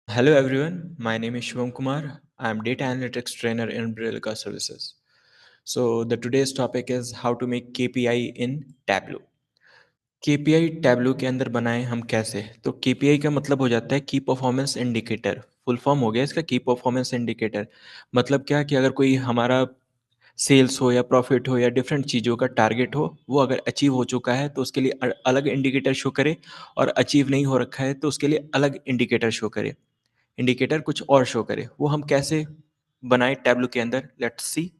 Hello everyone, my name is Shivam Kumar. I am data analytics trainer in Brillica Services. So the today's topic is how to make KPI in Tableau. KPI tableau के अंदर बनाएं हम कैसे? तो KPI का मतलब हो जाता है की परफॉर्मेंस इंडिकेटर। फुल फॉर्म हो गया इसका की परफॉर्मेंस इंडिकेटर। मतलब क्या कि अगर कोई हमारा सेल्स हो या प्रॉफिट हो या डिफरेंट चीज़ों का टारगेट हो, वो अगर अचीव हो चुका है तो उसके लिए अलग इंडिकेटर शो करे, और अचीव नहीं हो रखा है तो उसके लिए अलग इंडिकेटर शो करे। इंडिकेटर कुछ और शो करे। वो हम कैसे बनाएं टैब्लो के अंदर? Let's see.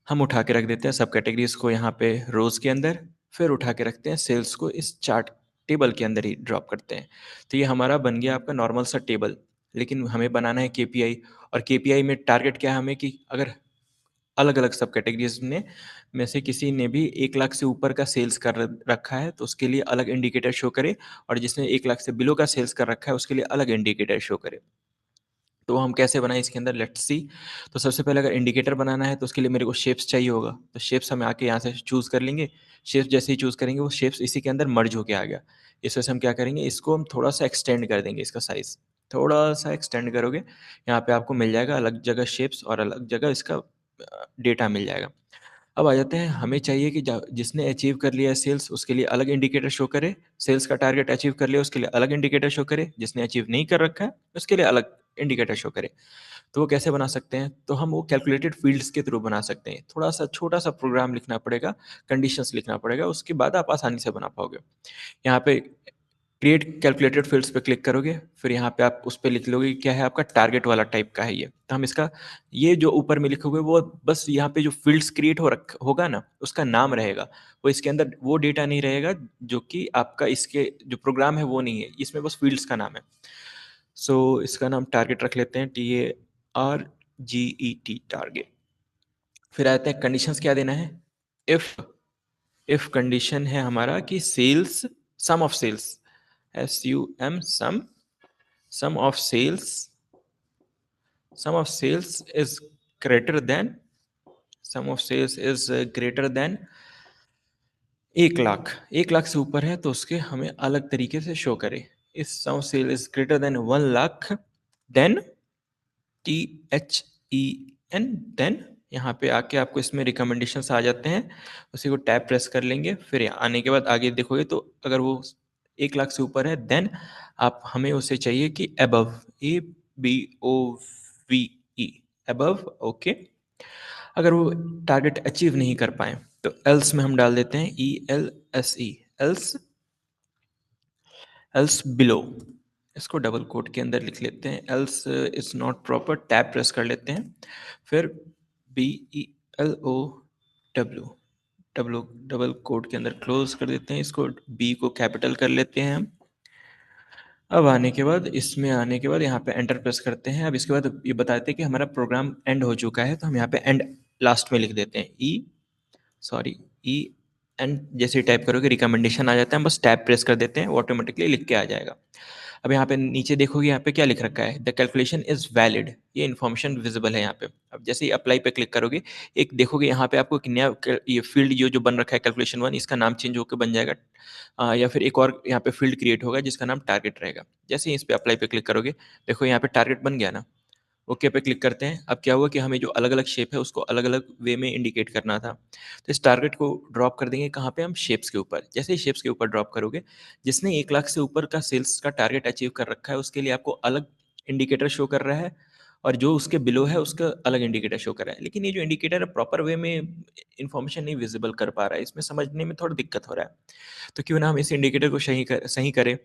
हम उठा के रख देते हैं सब कैटेगरीज को यहाँ पे रोज के अंदर, फिर उठा के रखते हैं सेल्स को इस चार्ट टेबल के अंदर ही ड्रॉप करते हैं। तो ये हमारा बन गया आपका नॉर्मल सा टेबल। लेकिन हमें बनाना है केपीआई, और केपीआई में टारगेट क्या है हमें कि अगर अलग अलग सब कैटेगरीज में से किसी ने भी 1 लाख से ऊपर का सेल्स कर रखा है तो उसके लिए अलग इंडिकेटर शो करे, और जिसने 1 लाख से बिलो का सेल्स कर रखा है उसके लिए अलग इंडिकेटर शो करे। तो हम कैसे बनाएं इसके अंदर? Let's see. तो सबसे पहले अगर इंडिकेटर बनाना है तो उसके लिए मेरे को शेप्स चाहिए होगा, तो शेप्स हम आके यहाँ से चूज़ कर लेंगे। शेप्स जैसे ही चूज़ करेंगे वो शेप्स इसी के अंदर मर्ज होके आ गया। इस वजह से हम क्या करेंगे, इसको हम थोड़ा सा एक्सटेंड कर देंगे, इसका साइज़ थोड़ा सा एक्सटेंड करोगे, यहाँ पे आपको मिल जाएगा अलग जगह शेप्स और अलग जगह इसका डेटा मिल जाएगा। अब आ जाते हैं, हमें चाहिए कि जिसने अचीव कर लिया है सेल्स उसके लिए अलग इंडिकेटर शो करे, सेल्स का टारगेट अचीव कर लिया उसके लिए अलग इंडिकेटर शो करे, जिसने अचीव नहीं कर रखा है उसके लिए अलग इंडिकेटर शो करे। तो वो कैसे बना सकते हैं? तो हम वो कैलकुलेटेड फील्ड्स के थ्रू बना सकते हैं। थोड़ा-सा छोटा-सा प्रोग्राम लिखना पड़ेगा, कंडीशंस लिखना पड़ेगा, उसके बाद आप आसानी से बना पाओगे। यहाँ पे क्रिएट कैलकुलेटेड फील्ड्स पे क्लिक करोगे, फिर यहाँ पे आप उस पे लिख लोगे कि क्या है आपका टारगेट वाला टाइप का है ये। तो हम इसका ये जो ऊपर में लिखोगे वो बस यहाँ पे जो फील्ड्स क्रिएट होगा ना, उसका नाम रहेगा। वो इसके अंदर वो डेटा नहीं रहेगा जो कि आपका इसके जो प्रोग्राम है वो नहीं है, इसमें बस फील्ड्स का नाम है। सो इसका नाम टारगेट रख लेते हैं, TARGET टारगेट। फिर आते हैं कंडीशंस क्या देना है। इफ इफ कंडीशन है हमारा कि sales, sum of sales, SUM sum of sales, sum of sales is greater than sum of sales is greater than 1 lakh. 1 lakh से ऊपर है तो उसके हमें अलग तरीके से शो करे। If sum of sale is greater than 1 lakh, then THEN, यहाँ पे आके आपको इसमें रिकमेंडेशंस आ जाते हैं, उसी को टैब प्रेस कर लेंगे। फिर आने के बाद आगे देखोगे तो अगर वो 1 लाख से ऊपर है देन आप हमें उसे चाहिए कि अबव, ABOVE, अबव। ओके। अगर वो टारगेट अचीव नहीं कर पाए तो एल्स में हम डाल देते हैं ELSE, एल्स, एल्स बिलो। इसको डबल कोट के अंदर लिख लेते हैं, else is not proper, tab press कर लेते हैं। फिर BELO, डबल डबल कोट के अंदर क्लोज कर देते हैं, इसको बी को कैपिटल कर लेते हैं हम। अब आने के बाद इसमें आने के बाद यहाँ पे एंटर प्रेस करते हैं। अब इसके बाद ये बताते हैं कि हमारा प्रोग्राम एंड हो चुका है, तो हम यहाँ पे एंड लास्ट में लिख देते हैं ई एंड। जैसे टाइप करोगे रिकमेंडेशन आ जाता है, हम बस टैब प्रेस कर देते हैं, वो ऑटोमेटिकली लिख के आ जाएगा। अब यहाँ पे नीचे देखोगे यहाँ पे क्या लिख रखा है, द कैलकुलेशन इज वैलिड, ये इन्फॉर्मेशन विजिबल है यहाँ पे। अब जैसे ही अप्लाई पे क्लिक करोगे, एक देखोगे यहाँ पे आपको एक नया ये फील्ड जो बन रखा है कैलकुलेशन 1, इसका नाम चेंज होकर बन जाएगा। या फिर एक और यहाँ पे फील्ड क्रिएट होगा जिसका नाम टारगेट रहेगा। जैसे ही इस पे अप्लाई पे क्लिक करोगे, देखो यहाँ पे टारगेट बन गया ना। ओके पे क्लिक करते हैं। अब क्या हुआ कि हमें जो अलग अलग शेप है उसको अलग अलग वे में इंडिकेट करना था, तो इस टारगेट को ड्रॉप कर देंगे कहाँ पे, हम शेप्स के ऊपर। जैसे ही शेप्स के ऊपर ड्रॉप करोगे, जिसने 1 लाख से ऊपर का सेल्स का टारगेट अचीव कर रखा है उसके लिए आपको अलग इंडिकेटर शो कर रहा है, और जो उसके बिलो है उसका अलग इंडिकेटर शो कर रहा है। लेकिन ये जो इंडिकेटर है प्रॉपर वे में इन्फॉर्मेशन नहीं विजिबल कर पा रहा है, इसमें समझने में थोड़ा दिक्कत हो रहा है। तो क्यों ना हम इस इंडिकेटर को सही करें।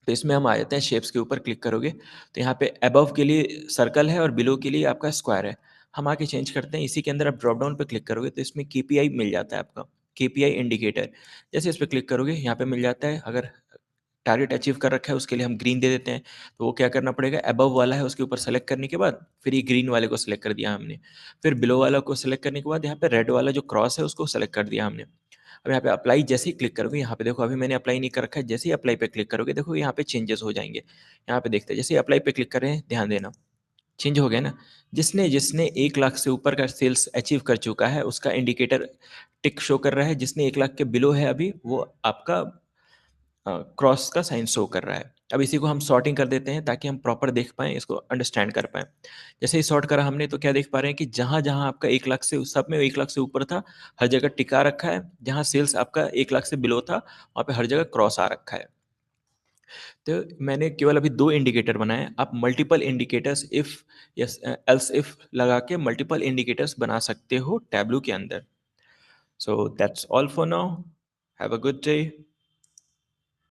तो इसमें हम आ जाते हैं शेप्स के ऊपर क्लिक करोगे तो यहाँ पे अबव के लिए सर्कल है और बिलो के लिए आपका स्क्वायर है। हम आके चेंज करते हैं, इसी के अंदर आप ड्रॉप डाउन पे क्लिक करोगे तो इसमें केपीआई मिल जाता है आपका, केपीआई इंडिकेटर। जैसे इस पे क्लिक करोगे यहाँ पे मिल जाता है, अगर टारगेट अचीव कर रखा है उसके लिए हम ग्रीन दे देते हैं। तो वो क्या करना पड़ेगा, अबव वाला है उसके ऊपर सेलेक्ट करने के बाद फिर ये ग्रीन वाले को सिलेक्ट कर दिया हमने। फिर बिलो वाला को सिलेक्ट करने के बाद यहाँ पे रेड वाला जो क्रॉस है उसको सेलेक्ट कर दिया हमने। अब यहाँ पे अप्लाई जैसे ही क्लिक करोगे, यहाँ पे देखो अभी मैंने अप्लाई नहीं कर रखा है, जैसे ही अप्लाई पे क्लिक करोगे देखो यहाँ पे चेंजेस हो जाएंगे। यहाँ पे देखते हैं, जैसे ही अप्लाई पे क्लिक कर रहे हैं ध्यान देना, चेंज हो गया ना। जिसने जिसने 1 लाख से ऊपर का सेल्स अचीव कर चुका है उसका इंडिकेटर टिक शो कर रहा है, जिसने 1 लाख के बिलो है अभी वो आपका क्रॉस का साइन शो कर रहा है। अब इसी को हम सॉर्टिंग कर देते हैं ताकि हम प्रॉपर देख पाएँ, इसको अंडरस्टैंड कर पाएँ। जैसे ही सॉर्ट करा हमने तो क्या देख पा रहे हैं कि जहाँ-जहाँ आपका 1 लाख से सब में 1 लाख से ऊपर था, हर जगह टिका रखा है। जहाँ सेल्स आपका 1 लाख से बिलो था, वहाँ पे हर जगह क्रॉस आ रखा है। तो मैंने केवल अभी 2 इंडिकेटर बनाए हैं। आप multiple indicators if yes else if लगा के मल्टीपल इंडिकेटर्स बना सकते हो टैब्लू के अंदर। So that's all for now. Have a good day.